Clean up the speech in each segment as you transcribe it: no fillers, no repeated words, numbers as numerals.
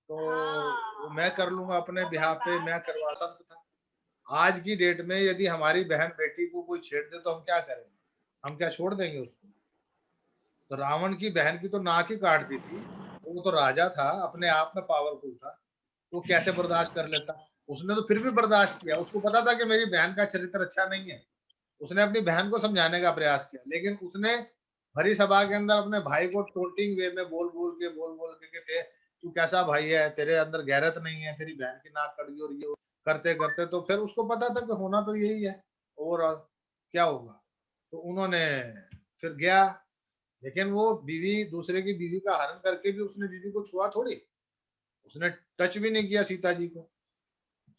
तो मैं कर लूंगा अपने बिहाफ पे, मैं करवा सकता था। आज की डेट में यदि हमारी बहन बेटी को कोई छेड़ दे तो हम क्या करेंगे? हम क्या छोड़ देंगे उसको? तो रावण की बहन की तो नाक ही काट दी थी। वो तो राजा था, अपने आप में पावरफुल था। तो कैसे बर्दाश्त कर लेता? उसने तो फिर भी बर्दाश्त किया। उसको पता था कि मेरी बहन का चरित्र अच्छा नहीं है। उसने अपनी बहन को समझाने का प्रयास किया, लेकिन उसने भरी सभा के अंदर अपने भाई को टोंटिंग वे में बोल बोल के कि तू कैसा भाई है, तेरे अंदर गैरत नहीं है, तेरी बहन की नाक कट गई और ये करते करते तो फिर उसको पता था कि होना तो यही है। ओवरऑल क्या होगा? तो उन्होंने फिर गया, लेकिन वो बीवी, दूसरे की बीवी का हरण करके भी उसने बीवी को छुआ थोड़ी। उसने टच भी नहीं किया सीता जी को।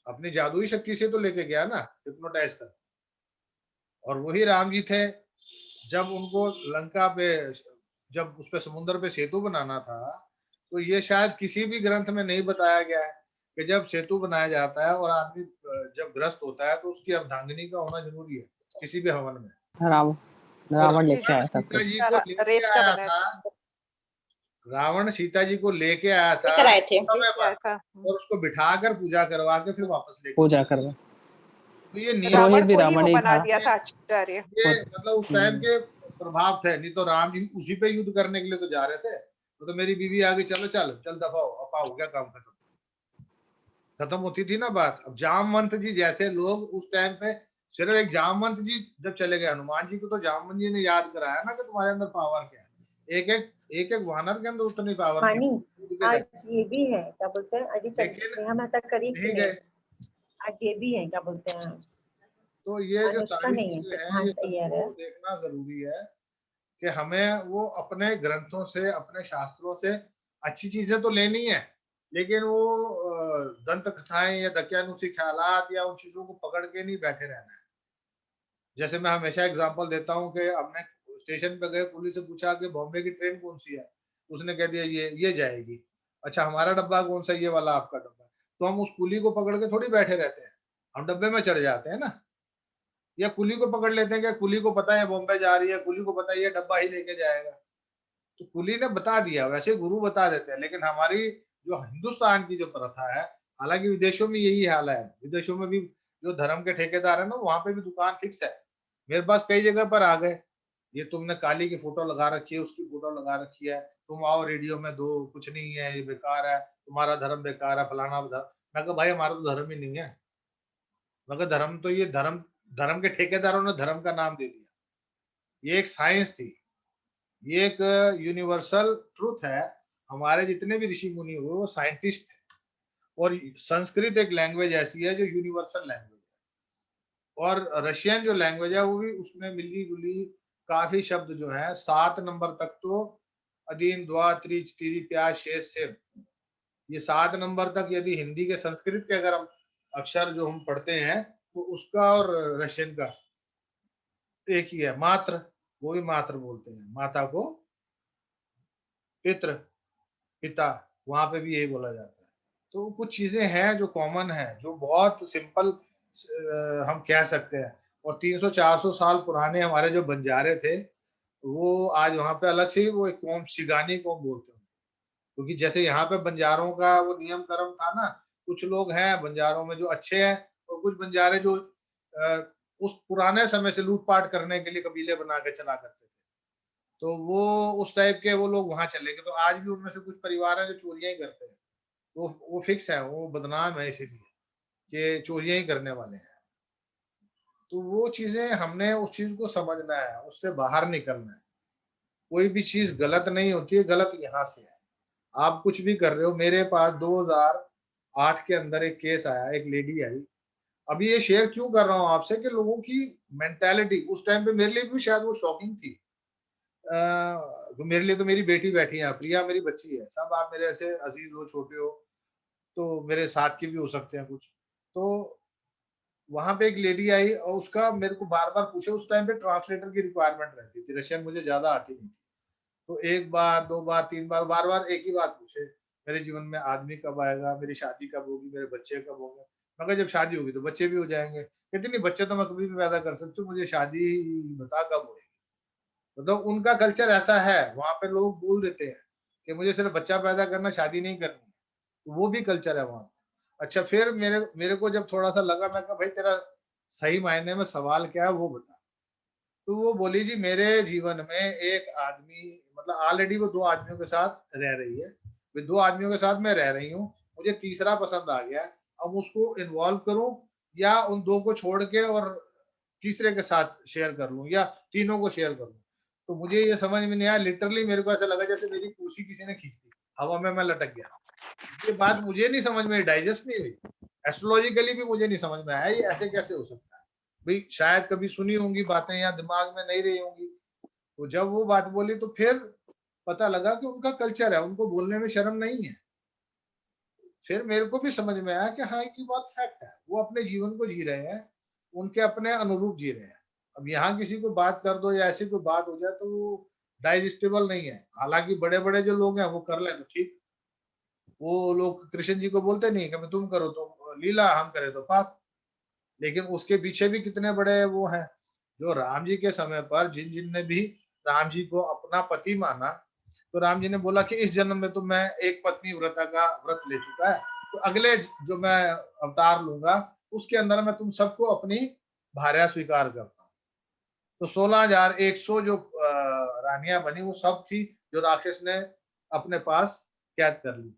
अपनी जादुई शक्ति से तो लेके गया ना, हिप्नोटाइज कर। और वही राम जी थे, जब उनको लंका पे, जब उस पे समुद्र पे सेतु बनाना था, तो ये शायद किसी भी ग्रंथ में नहीं बताया गया है कि जब सेतु बनाया जाता है और आदमी जब ग्रस्त होता है तो उसकी अर्धांगिनी का होना जरूरी है किसी भी हवन में। रावण तो रावण लेके रावण आया था सीता खुद। जी को लेके रेत का आया बनाया था। रावण सीता जी को लेके आया था लेकर आए थे। समय पर, था। और उसको बिठा कर पूजा करवा के फिर वापस लेके पूजा गया। करवा। तो ये नियम, पुरोहित रावण भी को ही रावण वो ही बना था। दिया था आचार्य। ये मतलब उस टाइम हम्म। के प्रभाव थे। नहीं तो राम जी उसी पे युद्ध करने के लिए तो जा रहे थे। तो मेरी बीवी आ गई, चलो चल चल दफा हो, अब हो गया काम खत्म। खत्म होती थी ना बात। अब जामवंत जी जैसे लोग उस टाइम पे, सिर्फ एक जामवंत जी जब चले गए, हनुमान जी को तो जामवंत जी ने याद कराया ना कि तुम्हारे अंदर पावर क्या है। एक एक वानर के अंदर उतनी पावर थी। मानी कूद के आज देखो। ये भी है, क्या बोलते हैं, अभी लेकिन नेहा मेहता करी कि नहीं नहीं? गए। आज ये भी है, क्या बोलते हैं, तो ये जो अनुष्का सारी नहीं है, चीजें हैं, ये सिद्धांत अय्यर है। सबको देखना जरूरी है कि हमें वो अपने ग्रंथों से, अपने शास्त्रों से अच्छी चीजें तो लेनी है, लेकिन वो दंत कथाएं या दकियानुसी ख्यालात या उन चीजों को पकड़ के नहीं बैठे रहना है। जैसे मैं हमेशा एग्जांपल देता हूँ कि हमने स्टेशन पे गए, पुलिस से पूछा कि बॉम्बे की ट्रेन कौन सी है, उसने कह दिया ये जाएगी। अच्छा, हमारा डब्बा कौन सा, ये वाला आपका डब्बा। तो हम उस कुली को पकड़ के थोड़ी बैठे रहते हैं, हम डब्बे में चढ़ जाते हैं ना। या कुली को पकड़ लेते हैं कि कुली को पता है बॉम्बे जा रही है, कुली को पता है ये डब्बा ही लेके जाएगा। तो कुली ने बता दिया, वैसे गुरु बता देते हैं। लेकिन हमारी जो हिंदुस्तान की जो प्रथा है, हालांकि विदेशों में यही हाल है, विदेशों में भी जो धर्म के ठेकेदार है ना, वहां पे भी दुकान फिक्स है। मेरे पास कई जगह पर आ गए, ये तुमने काली की फोटो लगा रखी है, उसकी फोटो लगा रखी है, तुम आओ रेडियो में दो, कुछ नहीं है, ये बेकार है, तुम्हारा धर्म बेकार है, फलाना धर्म। मैं कहा भाई हमारा तो धर्म ही नहीं है। मगर धर्म तो ये धर्म, धर्म के ठेकेदारों ने धर्म का नाम दे दिया। ये एक साइंस थी, ये एक यूनिवर्सल ट्रूथ है। हमारे जितने भी ऋषि मुनि हुए वो साइंटिस्ट थे। और संस्कृत एक लैंग्वेज ऐसी है जो यूनिवर्सल लैंग्वेज है। और रशियन जो लैंग्वेज है वो भी उसमें मिली जुली काफी शब्द जो है, 7 नंबर तक तो अदीन द्वा त्रिच तिरी प्याज शेष से, ये 7 नंबर तक यदि हिंदी के संस्कृत के अगर हम अक्षर जो हम पढ़ते हैं तो उसका और रशियन का एक ही है, मात्र। वो भी मात्र बोलते हैं, माता को पितृ, पिता, वहां पे भी यही बोला जाता है। तो कुछ चीजें हैं जो कॉमन है, जो बहुत सिंपल हम कह सकते हैं। और 300-400 साल पुराने हमारे जो बंजारे थे, वो आज वहां पे अलग से ही वो एक कौम, सिगानी कौम बोलते हैं। क्योंकि जैसे यहाँ पे बंजारों का वो नियम कर्म था ना, कुछ लोग हैं बंजारों में जो अच्छे हैं, और कुछ बंजारे जो उस पुराने समय से लूटपाट करने के लिए कबीले बना के चला करते थे। तो वो उस टाइप के वो लोग वहां चले गए। तो आज भी उनमें से कुछ परिवार हैं जो चोरियां ही करते हैं। वो फिक्स है, वो बदनाम है इसीलिए कि चोरियां ही करने वाले हैं। तो वो चीजें हमने उस चीज को समझना है, उससे बाहर निकलना है। कोई भी चीज गलत नहीं होती है, गलत यहाँ से है। आप कुछ भी कर रहे हो। मेरे पास 2008 के अंदर एक केस आया, एक लेडी आई। अभी ये शेयर क्यों कर रहा हूँ आपसे कि लोगों की मेंटालिटी उस टाइम पे मेरे लिए भी शायद वो शॉकिंग थी। तो मेरे लिए तो मेरी बेटी बैठी है, प्रिया मेरी बच्ची है, सब आप मेरे ऐसे अजीज हो, छोटे हो, तो मेरे साथ के भी हो सकते हैं कुछ। तो वहां पे एक लेडी आई और उसका मेरे को बार बार पूछे, उस टाइम पे ट्रांसलेटर की रिक्वायरमेंट रहती थी, रशियन मुझे ज्यादा आती नहीं थी। तो एक बार, दो बार, तीन बार, बार बार एक ही बात पूछे, मेरे जीवन में आदमी कब आएगा, मेरी शादी कब होगी, मेरे बच्चे कब होंगे। मगर जब शादी होगी तो बच्चे भी हो जाएंगे। कहते नहीं, बच्चे तो मैं कभी भी पैदा कर सकती हूँ, मुझे शादी बता कब होगी। मतलब उनका कल्चर ऐसा है, वहां पे लोग बोल देते हैं कि मुझे सिर्फ बच्चा पैदा करना, शादी नहीं करनी। वो भी कल्चर है वहाँ पे। अच्छा, फिर मेरे मेरे को जब थोड़ा-सा लगा, मैं कहा भाई तेरा सही मायने में सवाल क्या है वो बता। तो वो बोली जी मेरे जीवन में एक आदमी, मतलब ऑलरेडी वो 2 आदमियों के साथ रह रही है। वे 2 आदमियों के साथ मैं रह रही हूँ, मुझे तीसरा पसंद आ गया है। अब उसको इन्वॉल्व करूँ या उन 2 को छोड़ के और तीसरे के साथ शेयर कर लूँ या तीनों को शेयर कर लूँ। तो मुझे ये समझ में नहीं आया, लिटरली मेरे को ऐसा लगा जैसे मेरी कुर्सी किसी ने खींच दी, हवा में मैं लटक गया। ये बात मुझे नहीं समझ में, डाइजेस्ट नहीं हुई। एस्ट्रोलॉजिकली भी मुझे नहीं समझ में आया ये ऐसे कैसे हो सकता है। भाई शायद कभी सुनी होंगी बातें या दिमाग में नहीं रही होंगी। तो जब वो बात बोली तो फिर पता लगा कि उनका कल्चर है, उनको बोलने में शर्म नहीं है। फिर मेरे को भी समझ में आया कि हाँ, ये बात फैक्ट है। वो अपने जीवन को जी रहे हैं, उनके अपने अनुरूप जी रहे हैं। अब यहाँ किसी को बात कर दो या ऐसी कोई बात हो जाए तो वो डाइजेस्टेबल नहीं है। हालाँकि बड़े-बड़े जो लोग हैं वो कर लें तो ठीक। वो लोग कृष्ण जी को बोलते नहीं कि तुम करो तो लीला, हम करें तो पाप। लेकिन उसके पीछे भी कितने बड़े वो हैं, जो राम जी के समय पर जिन-जिन ने भी राम जी को अपना पति माना, तो राम जी ने बोला कि इस जन्म में तो मैं एक पत्नी व्रता का व्रत ले चुका है, तो अगले जो मैं अवतार लूँगा, उसके अंदर मैं तुम सबको अपनी भार्या स्वीकार करता हूँ। तो 16,100 जो रानियाँ बनी वो सब थी, जो राक्षस ने अपने पास कैद कर ली।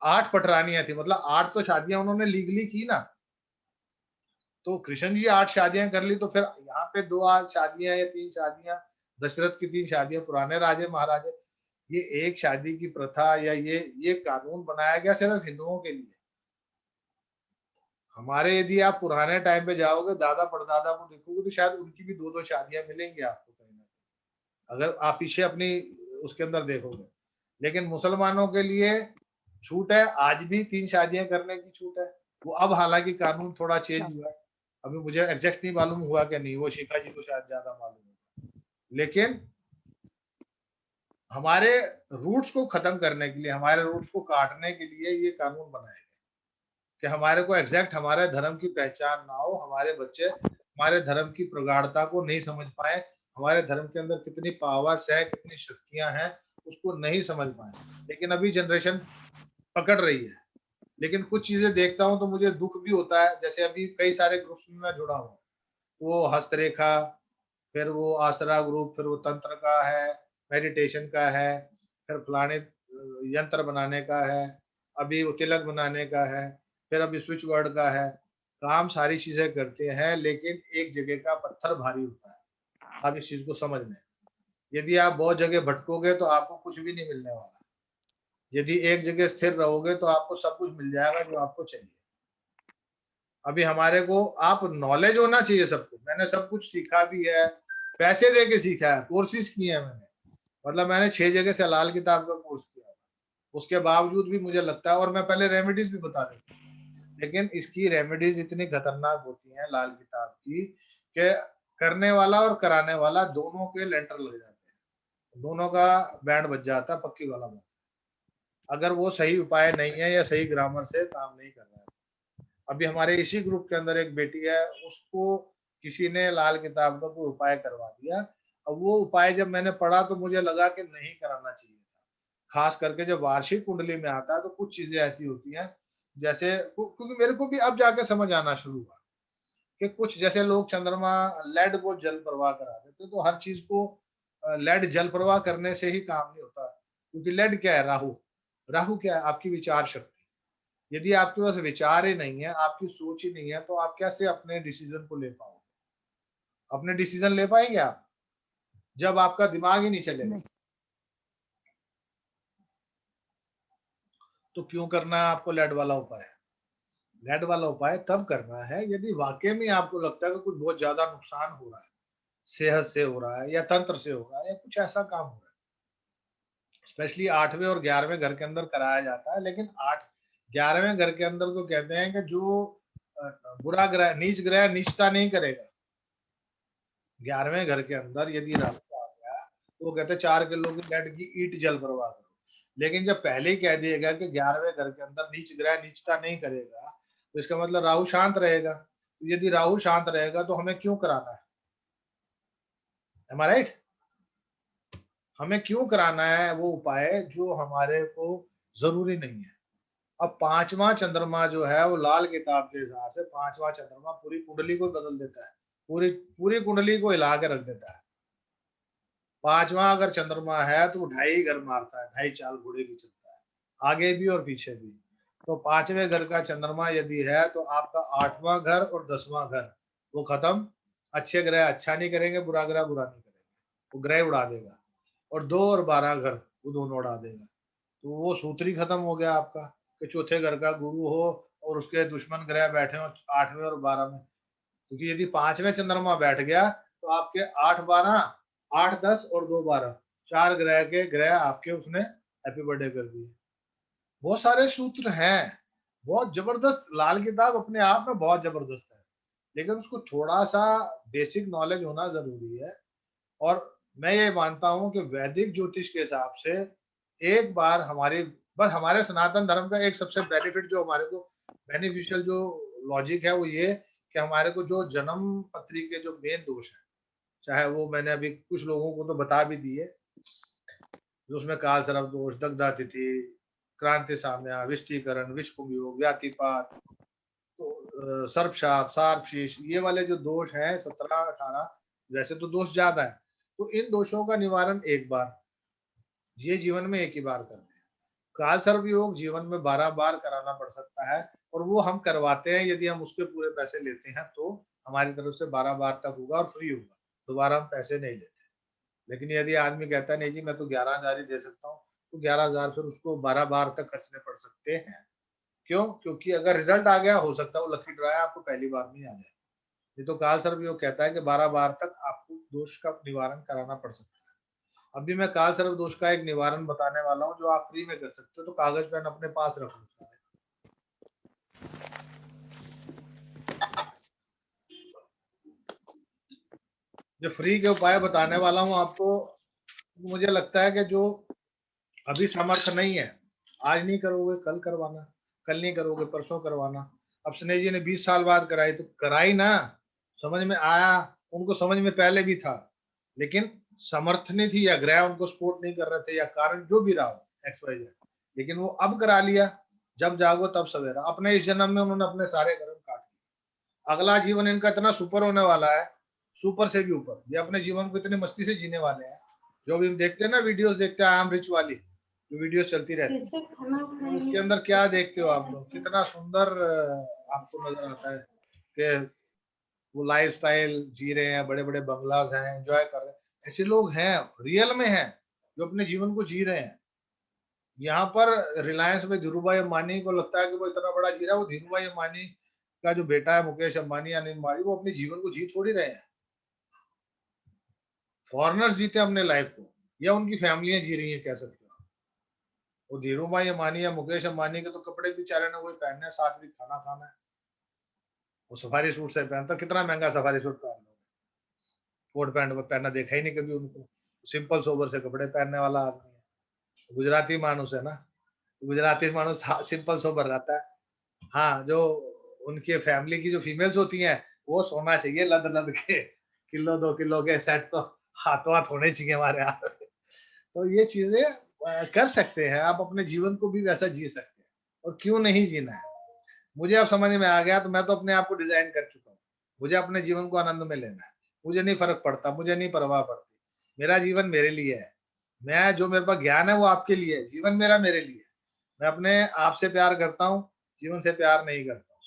8 पटरानियाँ थी, मतलब 8 तो शादियाँ उन्होंने लीगली की ना। तो कृष्ण जी 8 शादियाँ कर ली, तो फिर यहाँ पे 2 शादियाँ या 3 शादियाँ, दशरथ की 3 शादियाँ, पुराने राजे महाराजे, ये एक शादी की प्रथा या ये कानून बनाया गया सिर्फ हिंदुओं के लिए। हमारे यदि आप पुराने टाइम पे जाओगे, दादा परदादा को देखोगे तो शायद उनकी भी 2-2 शादियाँ मिलेंगी आपको कहीं न कहीं, अगर आप पीछे अपनी उसके अंदर देखोगे। लेकिन मुसलमानों के लिए छूट है, आज भी 3 शादियाँ करने की छूट है। वो अब हालाँकि कानून थोड़ा चेंज अच्छा। हुआ है। अभी मुझे एग्ज़ैक्ट नहीं मालूम हुआ कि नहीं, वो शिखा जी को शायद ज़्यादा मालूम होगा। लेकिन हमारे रूट्स को खत्म करने के लिए, हमारे रूट्स को काटने के लिए ये कानून बनाए गए कि हमारे को एग्ज़ैक्ट हमारे धर्म की पहचान ना हो, हमारे बच्चे हमारे धर्म की प्रगाढ़ता को नहीं समझ पाएँ, हमारे धर्म के अंदर कितनी पावर्स है, कितनी शक्तियाँ हैं, उसको नहीं समझ पाएँ। लेकिन अभी जनरेशन पकड़ रही है। लेकिन कुछ चीज़ें देखता हूँ तो मुझे दुःख भी होता है, जैसे अभी कई सारे ग्रुप्स में मैं जुड़ा हूँ। वो हस्तरेखा, फिर वो आसरा ग्रुप, फिर वो तंत्र का है, मेडिटेशन का है, फिर फलाने यंत्र बनाने का है, अभी वो तिलक बनाने का है, फिर अभी स्विच वर्ड का है। काम सारी चीज़ें करते हैं, लेकिन एक जगह का पत्थर भारी होता है। आप इस चीज़ को समझ लें। यदि आप बहुत जगह भटकोगे तो आपको कुछ भी नहीं मिलने वाला। यदि एक जगह स्थिर रहोगे तो आपको सब कुछ मिल जाएगा जो आपको चाहिए। अभी हमारे को आप नॉलेज होना चाहिए सबको। मैंने सब कुछ सीखा भी है, पैसे दे के सीखा है, कोर्सेज़ किए हैं मैंने। मतलब मैंने 6 जगह से हलाल किताब का कोर्स किया है। उसके बावजूद भी मुझे लगता है, और मैं पहले रेमेडीज़ भी बता देता हूँ। लेकिन इसकी रेमेडीज़ इतनी खतरनाक होती हैं लाल किताब की, कि करने वाला और कराने वाला दोनों के लेंटर लग जाते हैं। दोनों का बैंड बज जाता है, पक्की वाला बात। अगर वो सही उपाय नहीं है या सही ग्रामर से काम नहीं कर रहा है। अभी हमारे इसी ग्रुप के अंदर एक बेटी है, उसको किसी ने लाल किताब का कोई उपाय करवा दिया। अब वो उपाय जब मैंने पढ़ा तो मुझे लगा कि नहीं कराना चाहिए था। खास करके जब वार्षिक कुंडली में आता है तो कुछ चीज़ें ऐसी होती हैं, जैसे क्योंकि मेरे को भी अब जाके समझ आना शुरू हुआ कि कुछ जैसे लोग चंद्रमा लेड को जल प्रवाह करा देते, तो हर चीज़ को लेड जल प्रवाह करने से ही काम नहीं होता। क्योंकि लेड क्या है? राहु। राहु क्या है? आपकी विचार शक्ति। यदि आपके पास विचार ही नहीं है, आपकी सोच ही नहीं है, तो आप कैसे अपने डिसीजन को ले पाओगे? अपने डिसीजन ले पाएँगे आप? जब आपका दिमाग ही नहीं चलेगा। नहीं। तो क्यों करना है आपको लेड वाला उपाय? लेड वाला उपाय तब करना है यदि वाक़ई में आपको लगता है कि कुछ बहुत ज़्यादा नुकसान हो रहा है, सेहत से हो रहा है या तंत्र से हो रहा है या कुछ ऐसा काम हो रहा है। स्पेशली 8वें और 11वें घर के अंदर कराया जाता है, लेकिन 8 11वें घर के अंदर तो कहते हैं कि जो अ, बुरा ग्रह, नीच ग्रह नीचता नहीं करेगा। 11वें घर के अंदर यदि राहु आ गया, तो वो कहते हैं 4 किलो की लेड की ईंट जल प्रवाह करो। लेकिन जब पहले ही कह दिया गया कि 11वें घर के अंदर नीच ग्रह नीचता नहीं करेगा, तो इसका मतलब राहु शांत रहेगा। तो यदि राहु शांत रहेगा तो हमें क्यों कराना है? एम आई राइट? हमें क्यों कराना है वो उपाय जो हमारे को ज़रूरी नहीं है? अब पांचवा चंद्रमा जो है वो लाल किताब के हिसाब से पांचवा चंद्रमा पूरी कुंडली को बदल देता है, पूरी पूरी कुंडली को हिला के रख देता है। पांचवा अगर चंद्रमा है तो वो 2.5 घर मारता है, 2.5 चाल घोड़े की चलता है, आगे भी और पीछे भी। तो पांचवें घर का चंद्रमा यदि है तो आपका 8वां घर और 10वां घर वो खत्म। अच्छे ग्रह अच्छा नहीं करेंगे, बुरा ग्रह बुरा नहीं करेंगे, वो ग्रह उड़ा देगा। और 2 और 12 घर वो दोनों उड़ा देगा। तो वो सूत्र ही खत्म हो गया आपका कि चौथे घर का गुरु हो और उसके दुश्मन ग्रह बैठे हो 8वें और 12 में। क्योंकि यदि 5वें चंद्रमा बैठ गया तो आपके 8 12 8 10 और 2 12 4 ग्रह के ग्रह आपके उसने हैप्पी बर्थडे कर दिए। बहुत सारे सूत्र हैं, बहुत जबरदस्त लाल किताब अपने आप में बहुत जबरदस्त है, लेकिन उसको थोड़ा सा बेसिक नॉलेज होना जरूरी है। और मैं ये मानता हूँ कि वैदिक ज्योतिष के हिसाब से एक बार हमारी बस हमारे सनातन धर्म का एक सबसे बेनिफिट जो हमारे को बेनिफिशियल जो लॉजिक है वो ये कि हमारे को जो जन्म पत्री के जो मेन दोष है, चाहे वो मैंने अभी कुछ लोगों को तो बता भी दिए, जो उसमें काल सर्प दोष, दग्धा तिथि, क्रांति साम्या, विष्टिकरण, विषकुंभ योग, व्यातिपात, तो सर्पशाप, सार्पशीष, ये वाले जो दोष हैं 17 18, वैसे तो दोष ज्यादा है, तो इन दोषों का निवारण एक बार, ये जीवन में एक ही बार करते हैं। काल सर्प योग जीवन में 12 बार कराना पड़ सकता है, और वो हम करवाते हैं यदि हम उसके पूरे पैसे लेते हैं तो हमारी तरफ से 12 बार तक होगा और फ्री होगा, दोबारा हम पैसे नहीं लेते। लेकिन यदि आदमी कहता है नहीं जी मैं तो 11,000 ही दे सकता हूँ, तो 11,000 फिर उसको 12 बार तक खर्चने पड़ सकते हैं। क्यों? क्योंकि अगर रिजल्ट आ गया, हो सकता है वो लकी ड्रा है, आपको पहली बार में ही आ जाए। ये तो काल सर्प योग कहता है कि 12 बार तक आपको दोष का निवारण कराना पड़ सकता है। अभी मैं काल सर्प दोष का एक निवारण बताने वाला हूँ जो आप फ्री में कर सकते हो, तो कागज पेन अपने पास रख लो सारे। जो फ्री के उपाय बताने वाला हूँ आपको, मुझे लगता है कि जो अभी सामर्थ्य नहीं है, आज नहीं करोगे कल करवाना, कल नहीं करोगे परसों करवाना। अब स्नेह जी ने 20 साल बाद कराई तो कराई ना, समझ में आया, उनको समझ में पहले भी था, लेकिन समर्थ नहीं थी या ग्रह उनको सपोर्ट नहीं कर रहे थे या कारण जो भी रहा हो एक्स वाई जेड, लेकिन वो अब करा लिया। जब जागो तब सवेरा, अपने इस जन्म में उन्होंने अपने सारे कर्म काट लिए। अगला जीवन इनका इतना सुपर होने वाला है, सुपर से भी ऊपर। ये अपने जीवन को इतनी मस्ती से जीने वाले हैं। जो भी हम देखते हैं ना, वीडियोस देखते हैं आई एम रिच वाली, जो वीडियो चलती रहती है, तो उसके अंदर क्या देखते हो आप लोग, कितना सुंदर आपको नजर आता है कि वो लाइफ स्टाइल जी रहे हैं, बड़े बड़े बंगलाज हैं, एंजॉय कर रहे हैं। ऐसे लोग हैं, रियल में हैं, जो अपने जीवन को जी रहे हैं। यहाँ पर रिलायंस में धीरू भाई अंबानी को लगता है कि वो इतना बड़ा जी रहा है, वो धीरू भाई अंबानी का जो बेटा है मुकेश अंबानी, अनिल अंबानी, वो अपने जीवन को जी थोड़ी रहे हैं। फॉरेनर्स जीते अपने लाइफ को, या उनकी फैमिलियां जी रही हैं, कह सकते हो। वो धीरू भाई अंबानी या मुकेश अंबानी के तो कपड़े बेचारे ने वही पहनने हैं, साथ में खाना खाना है। वो सफारी सूट से पहनता, कितना महंगा सफारी सूट पहन लो, कोट पैंट पहनना देखा ही नहीं कभी उनको। सिंपल सोबर से कपड़े पहनने वाला आदमी है, गुजराती मानुस है ना, गुजराती मानुस सिंपल सोबर रहता है। हाँ, जो उनके फैमिली की जो फीमेल्स होती हैं, वो सोना चाहिए लद लद के, किलो 2 किलो के सेट तो हाथों हाथ होने चाहिए हमारे हाथ। तो ये चीजें कर सकते हैं, आप अपने जीवन को भी वैसा जी सकते हैं, और क्यों नहीं जीना है। मुझे अब समझ में आ गया, तो मैं तो अपने आप को डिजाइन कर चुका हूँ। मुझे अपने जीवन को आनंद में लेना है, मुझे नहीं फर्क पड़ता, मुझे नहीं परवाह पड़ती। मेरा जीवन मेरे लिए है, मैं जो मेरे पास ज्ञान है वो आपके लिए है, जीवन मेरा मेरे लिए है। मैं अपने आप से प्यार करता हूँ, जीवन से प्यार नहीं करता हूँ।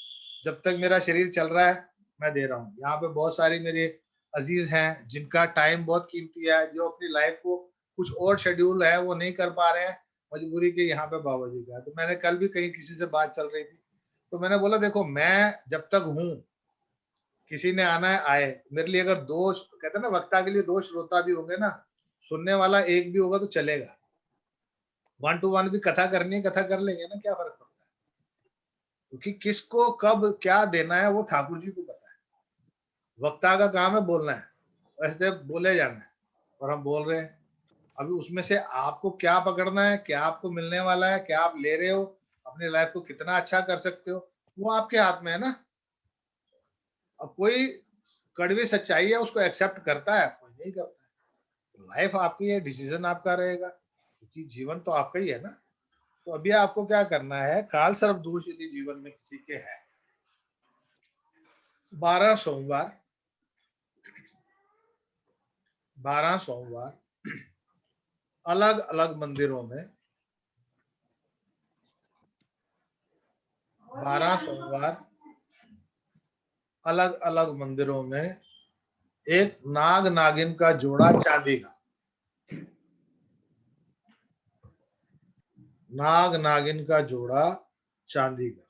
जब तक मेरा शरीर चल रहा है मैं दे रहा हूँ। यहाँ पे बहुत सारी मेरे अजीज हैं जिनका टाइम बहुत कीमती है, जो अपनी लाइफ को कुछ और शेड्यूल है वो नहीं कर पा रहे हैं, मजबूरी के यहाँ पे बाबूजी का। तो मैंने कल भी कहीं किसी से बात चल रही थी, तो मैंने बोला देखो मैं जब तक हूँ, किसी ने आना है आए। मेरे लिए अगर दोष कहते हैं ना, वक्ता के लिए दोष श्रोता भी होंगे ना, सुनने वाला एक भी होगा तो चलेगा। 1 to 1 भी कथा करनी है, कथा कर लेंगे ना, क्या फर्क पड़ता है। क्योंकि किसको कब क्या देना है वो ठाकुर जी को पता है। वक्ता का काम है बोलना है, ऐसे बोले जाना है, और हम बोल रहे हैं। अभी उसमें से आपको क्या पकड़ना है, क्या आपको मिलने वाला है, क्या आप ले रहे हो, अपनी लाइफ को कितना अच्छा कर सकते हो, वो आपके हाथ में है ना। अब कोई कड़वी सच्चाई है उसको एक्सेप्ट करता है, कोई नहीं करता है। लाइफ आपकी है, डिसीजन आपका रहेगा, क्योंकि जीवन तो आपका ही है ना। तो अभी आपको क्या करना है, काल सर्प दोष यदि जीवन में किसी के है, 12 सोमवार 12 सोमवार अलग अलग मंदिरों में 12 सोमवार अलग अलग मंदिरों में एक नाग नागिन का जोड़ा चांदी का, नाग नागिन का जोड़ा चांदी का,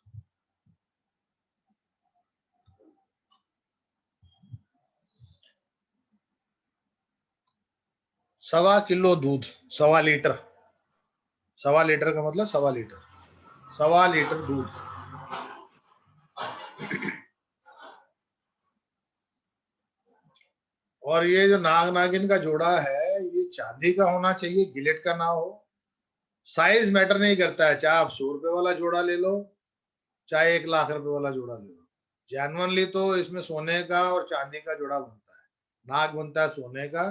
1.25 किलो दूध, 1.25 लीटर, 1.25 लीटर का मतलब 1.25 लीटर, 1.25 लीटर दूध, और ये जो नाग नागिन का जोड़ा है ये चांदी का होना चाहिए, गिलेट का ना हो। साइज मैटर नहीं करता है, चाहे आप 100 रुपए वाला जोड़ा ले लो, चाहे 1 लाख रुपए वाला जोड़ा ले लो। जेन्युइनली तो इसमें सोने का और चांदी का जोड़ा बनता है। नाग बनता है सोने का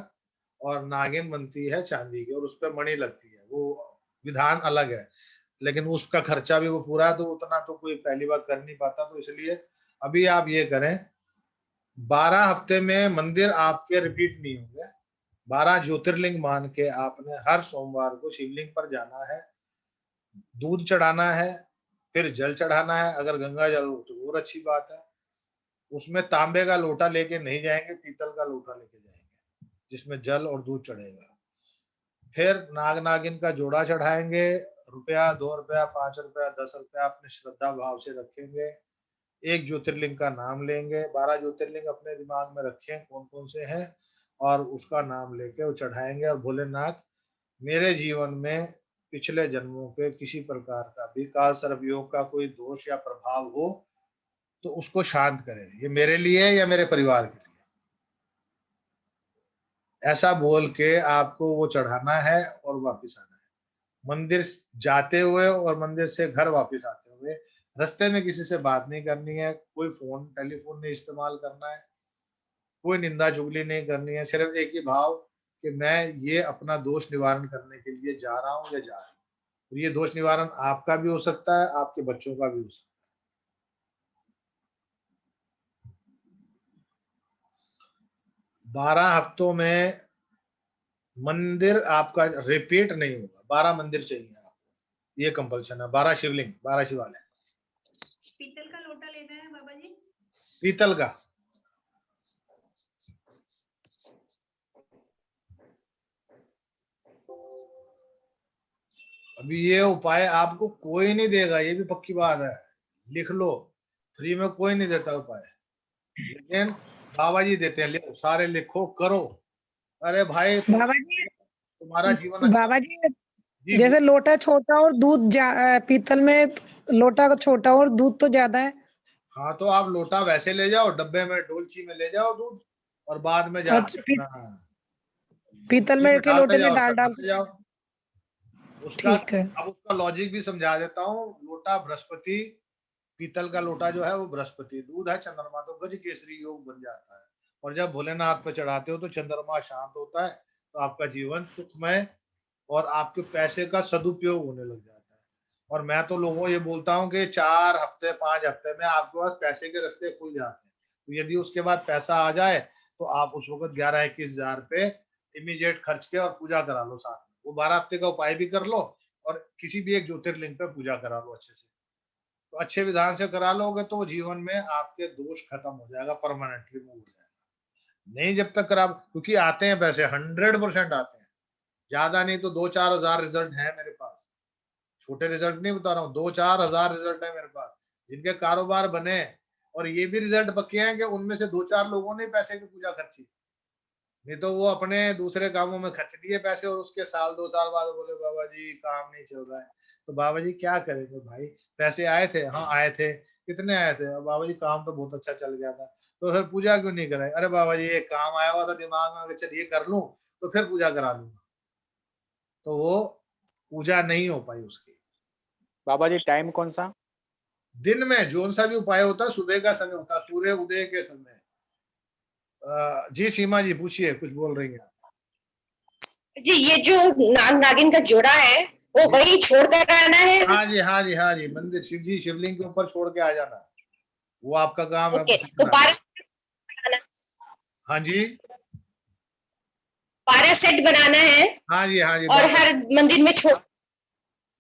और नागिन बनती है चांदी की, और उस पर मणि लगती है, वो विधान अलग है, लेकिन उसका खर्चा भी वो पूरा है, तो उतना तो कोई पहली बार कर नहीं पाता। तो इसलिए अभी आप ये करें, 12 हफ्ते में मंदिर आपके रिपीट नहीं होंगे। 12 ज्योतिर्लिंग मान के आपने हर सोमवार को शिवलिंग पर जाना है, दूध चढ़ाना है, फिर जल चढ़ाना है। अगर गंगा जल हो तो और अच्छी बात है। उसमें तांबे का लोटा लेके नहीं जाएंगे, पीतल का लोटा लेके जाएंगे जिसमें जल और दूध चढ़ेगा। फिर नाग नागिन का जोड़ा चढ़ाएंगे, रुपया, 2 रुपया, 5 रुपया, 10 रुपया अपने श्रद्धा भाव से रखेंगे। एक ज्योतिर्लिंग का नाम लेंगे, 12 ज्योतिर्लिंग अपने दिमाग में रखें कौन कौन से हैं, और उसका नाम लेके वो चढ़ाएंगे। और भोलेनाथ, मेरे जीवन में पिछले जन्मों के किसी प्रकार का भी काल सर्प योग का कोई दोष या प्रभाव हो तो उसको शांत करें, ये मेरे लिए या मेरे परिवार के लिए, ऐसा बोल के आपको वो चढ़ाना है और वापस आना है। मंदिर जाते हुए और मंदिर से घर वापस आते हुए रास्ते में किसी से बात नहीं करनी है, कोई फोन टेलीफोन नहीं इस्तेमाल करना है, कोई निंदा चुगली नहीं करनी है। सिर्फ एक ही भाव कि मैं ये अपना दोष निवारण करने के लिए जा रहा हूँ या जा रही हूँ। ये दोष निवारण आपका भी हो सकता है, आपके बच्चों का भी हो सकता है। 12 हफ्तों में मंदिर आपका रिपीट नहीं होगा, 12 मंदिर चाहिए आपको, ये कंपल्सन है। 12 शिवलिंग, 12 शिवालय। पीतल का लोटा लेना है बाबा जी? पीतल का। अभी ये उपाय आपको कोई नहीं देगा, ये भी पक्की बात है, लिख लो, फ्री में कोई नहीं देता उपाय, लेकिन बाबा जी देते हैं। लिखो, सारे लिखो, करो। अरे भाई बाबा जी, तुम्हारा जीवन अच्छा। बाबा जी, जी जैसे लोटा छोटा और दूध पीतल में लोटा का छोटा और दूध तो ज्यादा है। हाँ, तो आप लोटा वैसे ले जाओ, डब्बे में डोलची में ले जाओ दूध, और बाद में जाके अपना पीतल उसी में में के डालते लोटे में जाओ, डाल चढ़ाते जाओ। उसका ठीक है। अब उसका लॉजिक भी समझा देता हूँ। लोटा बृहस्पति, पीतल का लोटा जो है वो बृहस्पति, दूध है चंद्रमा, तो गज केसरी योग बन जाता है। और जब भोलेनाथ पे चढ़ाते हो तो चंद्रमा शांत होता है, तो आपका जीवन सुखमय और आपके पैसे का सदुपयोग होने लग जाता है। और मैं तो लोगों को ये बोलता हूँ कि 4 हफ्ते 5 हफ्ते में आपके पास पैसे के रास्ते खुल जाते हैं। तो यदि उसके बाद पैसा आ जाए तो आप उस वक्त 11-21 हजार पे इमीडिएट खर्च के और पूजा करा लो साथ में। वो 12 हफ्ते का उपाय भी कर लो और किसी भी एक ज्योतिर्लिंग पे पूजा करा लो अच्छे से। तो अच्छे विधान से करा लोगे तो जीवन में आपके दोष खत्म हो जाएगा, परमानेंटली मूव हो जाएगा। नहीं जब तक करा, क्योंकि आते हैं पैसे, 100% आते हैं, ज्यादा नहीं तो 2-4 हजार रिजल्ट है मेरे पास। छोटे रिजल्ट नहीं बता रहा हूँ, 2-4 हजार रिजल्ट है मेरे पास, जिनके कारोबार बने। और ये भी रिजल्ट पक्के हैं कि उनमें से 2-4 लोगों ने पैसे की पूजा खर्ची, नहीं तो वो अपने दूसरे कामों में खर्च दिए पैसे, और उसके साल 2 साल बाद बोले बाबा जी काम नहीं चल रहा है। तो बाबा जी क्या करेंगे भाई, पैसे आए थे, हाँ आए थे, कितने आए थे, बाबा जी काम तो बहुत अच्छा चल गया था। तो फिर पूजा क्यों नहीं कराई? अरे बाबा जी एक काम आया हुआ था दिमाग में, अगर चल ये कर लूं तो फिर पूजा करा लूंगा, तो वो पूजा नहीं हो पाई उसकी। बाबा जी टाइम कौन सा? दिन में जो सा भी उपाय होता है सुबह का समय होता है, सूर्य उदय के समय। जी सीमा जी पूछिए, कुछ बोल रही हैं। जी ये जो नाग नागिन का जोड़ा है वो वही छोड़कर आना है। हाँ जी, हाँ जी, हाँ जी, मंदिर शिव जी शिवलिंग के ऊपर छोड़ के आ जाना, वो आपका काम है। ओके, तो 12 हाँ जी, 12 सेट बनाना है हाँ जी, हाँ जी, और हर मंदिर में छोड़।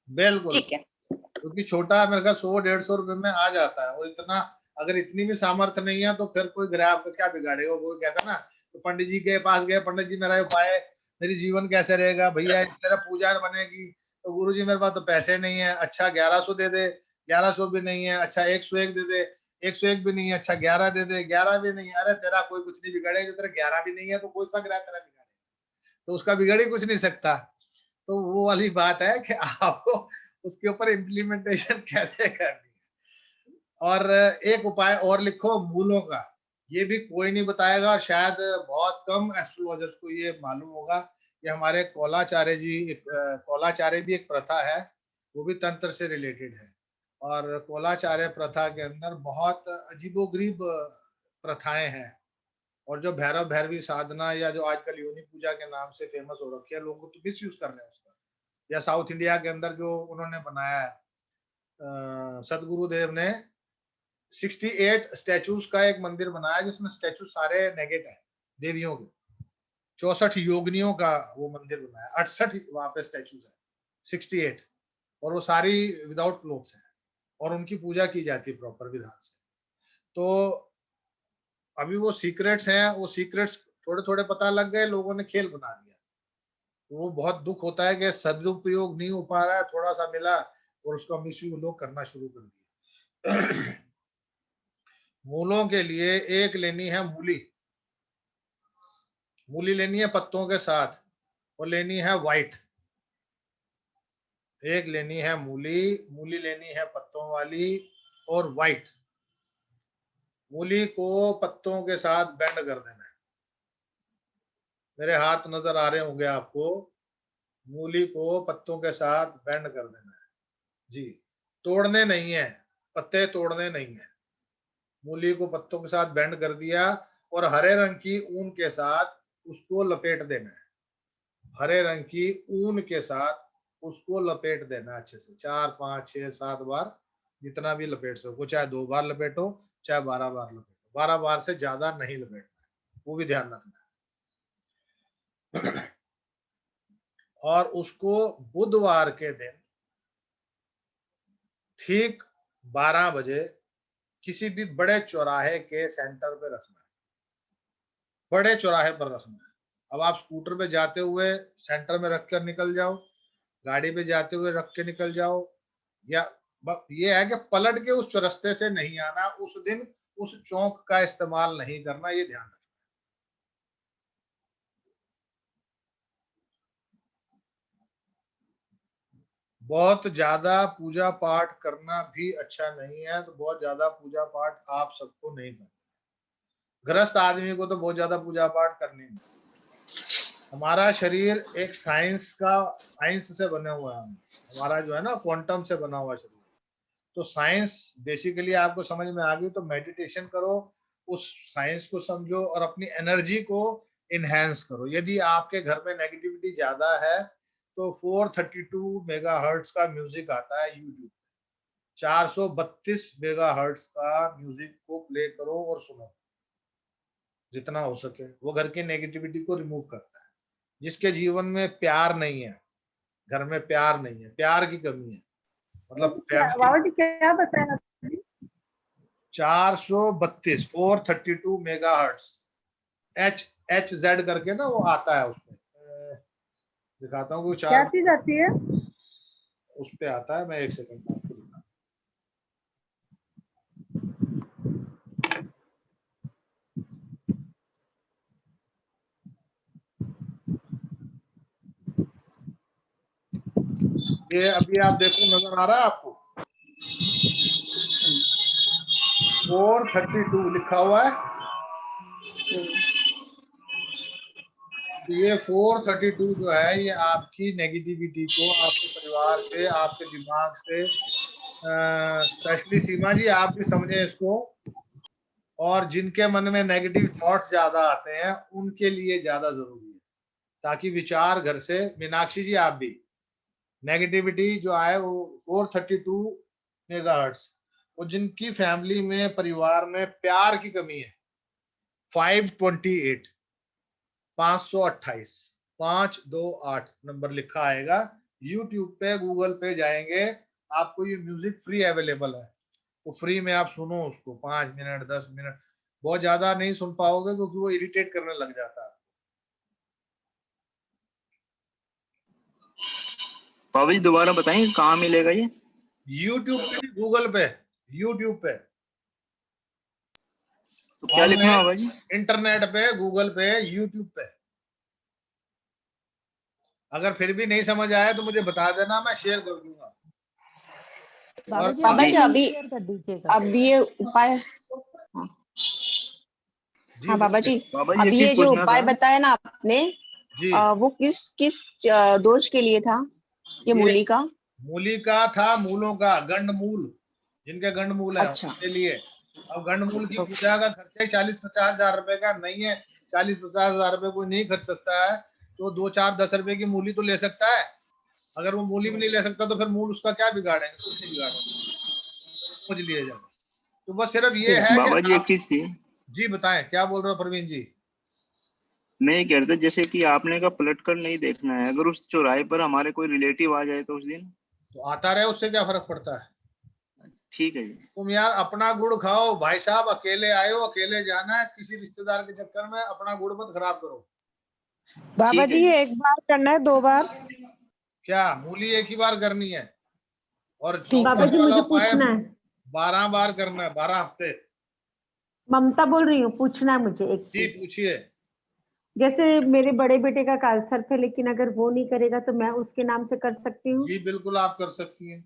बिल्कुल, ठीक है, क्योंकि छोटा मेरे ख्याल 100-150 रुपए में आ जाता है, और इतना अगर इतनी भी सामर्थ्य नहीं है तो फिर कोई ग्रह आपका क्या बिगाड़ेगा। वो कहता है ना, तो पंडित जी के पास गए, पंडित जी मेरा उपाय, मेरी जीवन कैसे रहेगा भैया, इस तरह पूजा बनेगी। तो गुरु जी मेरे पास तो पैसे नहीं है, अच्छा 1100 दे दे, 1100 भी नहीं है, अच्छा 101 दे दे, 101 भी नहीं है, अच्छा 11 दे दे, 11 भी नहीं है। अरे तेरा कोई कुछ नहीं बिगाड़ेगा, तेरा 11 भी नहीं है तो कोई सा ग्रह तेरा बिगाड़ेगा, तो उसका बिगड़ ही कुछ नहीं सकता। तो वो वाली बात है कि आपको उसके ऊपर इम्प्लीमेंटेशन कैसे करनी है। और एक उपाय और लिखो मूलों का, ये भी कोई नहीं बताएगा, शायद बहुत कम एस्ट्रोलॉजर्स को ये मालूम होगा। ये हमारे कौलाचार्य जी, कौलाचार्य भी एक प्रथा है, वो भी तंत्र से रिलेटेड है। और कौलाचार्य प्रथा के अंदर बहुत अजीबोगरीब प्रथाएं हैं। और जो भैरव भैरवी साधना, या जो आजकल योनि पूजा के नाम से फेमस हो रखी है, लोग तो मिस यूज कर रहे हैं उसका। या साउथ इंडिया के अंदर जो उन्होंने बनाया है, सदगुरुदेव ने 68 स्टैचूज का एक मंदिर बनाया, जिसमें स्टैचू सारे नेगेट है देवियों के। 64 योगिनियों का वो मंदिर बनाया, 68 वहां पे स्टैचूज है, 68, और वो सारी विदाउट क्लोथ्स है, और उनकी पूजा की जाती है प्रॉपर विधान से। तो अभी वो सीक्रेट्स हैं, वो सीक्रेट्स थोड़े थोड़े पता लग गए, लोगों ने खेल बना दिया। तो वो बहुत दुख होता है कि सदुपयोग नहीं हो पा रहा है, थोड़ा सा मिला और उसका मिसयूज लोग करना शुरू कर दिया। मूलों के लिए एक लेनी है मूली, मूली लेनी है पत्तों के साथ, और लेनी है व्हाइट। एक लेनी है मूली, मूली लेनी है पत्तों वाली और व्हाइट। मूली को पत्तों के साथ बेंड कर देना है, मेरे हाथ नजर आ रहे होंगे आपको। मूली को पत्तों के साथ बेंड कर देना है जी, तोड़ने नहीं है, पत्ते तोड़ने नहीं है। मूली को पत्तों के साथ बेंड कर दिया, और हरे रंग की ऊन के साथ उसको लपेट देना है। हरे रंग की ऊन के साथ उसको लपेट देना अच्छे से, 4 5 6 7 बार, जितना भी लपेट सको। चाहे 2 बार लपेटो, चाहे 12 बार लपेटो, 12 बार से ज्यादा नहीं लपेटना है, वो भी ध्यान रखना है। और उसको बुधवार के दिन ठीक 12 बजे किसी भी बड़े चौराहे के सेंटर पे रखना है, बड़े चौराहे पर रखना है। अब आप स्कूटर पे जाते हुए सेंटर में रख कर निकल जाओ, गाड़ी पे जाते हुए रख के निकल जाओ, या ये है कि पलट के उस चौरस्ते से नहीं आना उस दिन, उस चौक का इस्तेमाल नहीं करना, ये ध्यान रखना। बहुत ज्यादा पूजा पाठ करना भी अच्छा नहीं है, तो बहुत ज्यादा पूजा पाठ आप सबको नहीं करना। गृहस्थ आदमी को तो बहुत ज्यादा पूजा पाठ करनी है। हमारा शरीर एक साइंस से बने हुआ है, हमारा जो है ना क्वांटम से बना हुआ शरीर। तो साइंस बेसिकली आपको समझ में आ गई, तो मेडिटेशन करो, उस साइंस को समझो और अपनी एनर्जी को इनहेंस करो। यदि आपके घर में नेगेटिविटी ज्यादा है तो 432 मेगाहर्ट्ज का म्यूजिक आता है यूट्यूब, 432 मेगाहर्ट्ज का म्यूजिक को प्ले करो और सुनो जितना हो सके। वो घर की नेगेटिविटी को रिमूव करता है। जिसके जीवन में प्यार नहीं है, घर में प्यार नहीं है, प्यार की कमी है, मतलब बाबा जी क्या बताया? 432 432 मेगाहर्ट्ज, एच जेड करके ना वो आता है उसमें, दिखाता हूँ क्या चीज आती है? उस पे आता है, मैं एक सेकंड आपको दिखाता हूँ। ये अभी आप देखो, नजर आ रहा है आपको 432 लिखा हुआ है। ये 432 जो है, ये आपकी नेगेटिविटी को आपके परिवार से, आपके दिमाग से, स्पेशली सीमा जी आप भी समझे इसको, और जिनके मन में नेगेटिव थॉट्स ज्यादा आते हैं उनके लिए ज्यादा जरूरी है, ताकि विचार घर से, मीनाक्षी जी आप भी, नेगेटिविटी जो आए वो 432 मेगाहर्ट्ज। और जिनकी फैमिली में, परिवार में प्यार की कमी है, 528 528 528 नंबर लिखा आएगा। यूट्यूब पे, गूगल पे जाएंगे, आपको ये म्यूजिक फ्री अवेलेबल है, तो फ्री में आप सुनो उसको 5 मिनट 10 मिनट, बहुत ज्यादा नहीं सुन पाओगे क्योंकि वो इरिटेट करने लग जाता है। बाबा जी दोबारा बताएं कहाँ मिलेगा ये? यूट्यूब पे, गूगल पे, यूट्यूब पे, तो क्या लिखना होगा जी? इंटरनेट पे, गूगल पे, यूट्यूब पे। अगर फिर भी नहीं समझ आया तो मुझे बता देना, मैं शेयर कर दूंगा। और बाबा जी अभी शेयर कर दीजिएगा। अभी ये उपाय, जी हाँ बाबा जी, बाबा जी अभी एक ये चीज जो पूछना उपाय था। बताया ना आपने, जी, वो किस किस दोष के लिए था? ये मूली का? मूली का था, मूलों का, गंड मूल, जिनके गंड मूल है अच्छा। उनके लिए। अब गंड मूल की पूजा का खर्चा ही 40-50 हजार रुपए का नहीं है। 40-50 हजार रुपए कोई नहीं खर्च सकता है, तो 2-4-10 रुपए की मूली तो ले सकता है। अगर वो मूली भी नहीं ले सकता तो फिर मूल उसका क्या बिगाड़ेंगे? कुछ नहीं बिगाड़ेंगे, समझ लिए जाए। तो बस सिर्फ ये है बाबा कि जी एक चीज थी, जी बताएं, क्या बोल रहे हो प्रवीण जी? मैं ये कह रहा था जैसे कि आपने का पलट कर नहीं देखना है, अगर उस चौराहे पर हमारे कोई रिलेटिव आ जाए तो उस दिन? तो आता रहे, उससे क्या फर्क पड़ता है? ठीक है जी। तुम यार अपना गुड़ खाओ भाई साहब, अकेले आए हो, अकेले जाना है, किसी रिश्तेदार के चक्कर में अपना गुड़ मत खराब करो। बाबा ठीक है जी जी। ये एक बार करना है, 2 बार? क्या मूली एक ही बार करनी है? और ठीक बाबा है। जी वाला मुझे उपाय पूछना है, 12 बार करना है, 12 हफ्ते। ममता बोल रही हूँ, पूछना है मुझे एक जी चीज। पूछिए। जैसे मेरे बड़े बेटे का कालसर्प है, लेकिन अगर वो नहीं करेगा तो मैं उसके नाम से कर सकती हूँ? जी बिल्कुल आप कर सकती हैं।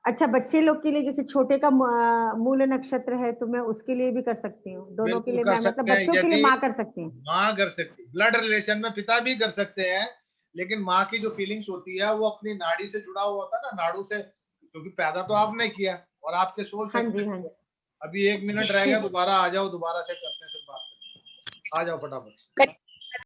अच्छा, बच्चे लोग के लिए जैसे छोटे का मूल नक्षत्र है तो मैं उसके लिए भी कर सकती हूँ? दोनों के बिल्कुल लिए कर मैं, मतलब सकते हैं। बच्चों के लिए यदि माँ कर सकती हूँ? माँ कर सकती, ब्लड रिलेशन में पिता भी कर सकते हैं, लेकिन माँ की जो फीलिंग्स होती है वो अपनी नाड़ी से जुड़ा हुआ होता है ना, नाड़ू से, क्योंकि पैदा तो आपने किया और आपके सोल से। हाँ जी, हाँ जी। अभी 1 मिनट रह गया, ठीक है। दोबारा आ जाओ, दोबारा से करते हैं, फिर बात करते हैं। आ जाओ फटाफट।